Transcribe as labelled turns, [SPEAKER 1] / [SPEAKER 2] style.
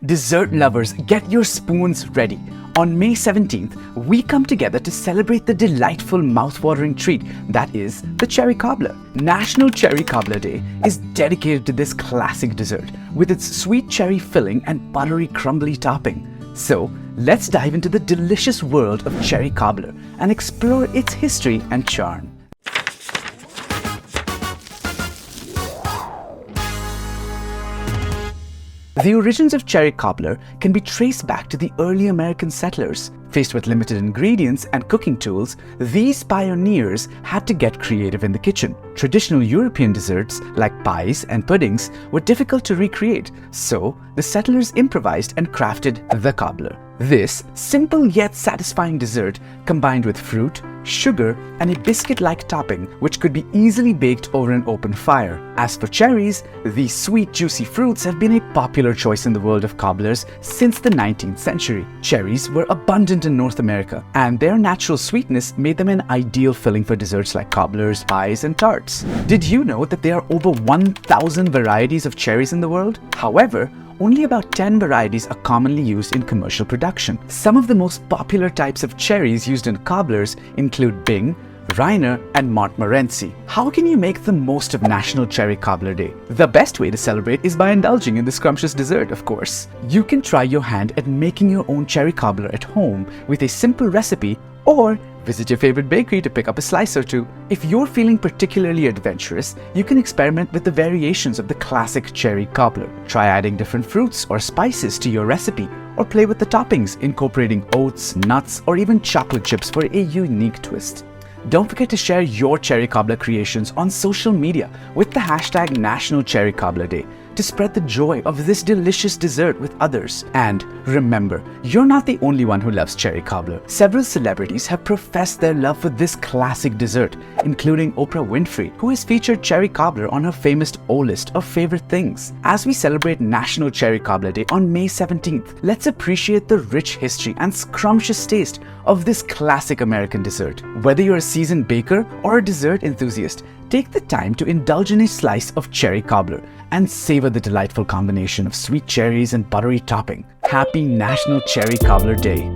[SPEAKER 1] Dessert lovers, get your spoons ready. On May 17th, we come together to celebrate the delightful mouth-watering treat that is the Cherry Cobbler. National Cherry Cobbler Day is dedicated to this classic dessert with its sweet cherry filling and buttery crumbly topping. So, let's dive into the delicious world of cherry cobbler and explore its history and charm. The origins of cherry cobbler can be traced back to the early American settlers. Faced with limited ingredients and cooking tools, these pioneers had to get creative in the kitchen. Traditional European desserts like pies and puddings were difficult to recreate, so the settlers improvised and crafted the cobbler. This simple yet satisfying dessert combined with fruit, sugar, and a biscuit-like topping which could be easily baked over an open fire. As for cherries, these sweet, juicy fruits have been a popular choice in the world of cobblers since the 19th century. Cherries were abundant in North America, and their natural sweetness made them an ideal filling for desserts like cobblers, pies, and tarts. Did you know that there are over 1,000 varieties of cherries in the world? However, only about 10 varieties are commonly used in commercial production. Some of the most popular types of cherries used in cobblers include Bing, Reiner, and Montmorency. How can you make the most of National Cherry Cobbler Day? The best way to celebrate is by indulging in this scrumptious dessert, of course. You can try your hand at making your own cherry cobbler at home with a simple recipe, or visit your favorite bakery to pick up a slice or two. If you're feeling particularly adventurous, you can experiment with the variations of the classic cherry cobbler. Try adding different fruits or spices to your recipe, or play with the toppings, incorporating oats, nuts, or even chocolate chips for a unique twist. Don't forget to share your cherry cobbler creations on social media with the hashtag National Cherry Cobbler Day to spread the joy of this delicious dessert with others. And remember, you're not the only one who loves cherry cobbler. Several celebrities have professed their love for this classic dessert, including Oprah Winfrey, who has featured cherry cobbler on her famous O-list of favorite things. As we celebrate National Cherry Cobbler Day on May 17th, let's appreciate the rich history and scrumptious taste of this classic American dessert. Whether you're a seasoned baker or a dessert enthusiast, take the time to indulge in a slice of cherry cobbler and savor the delightful combination of sweet cherries and buttery topping. Happy National Cherry Cobbler Day!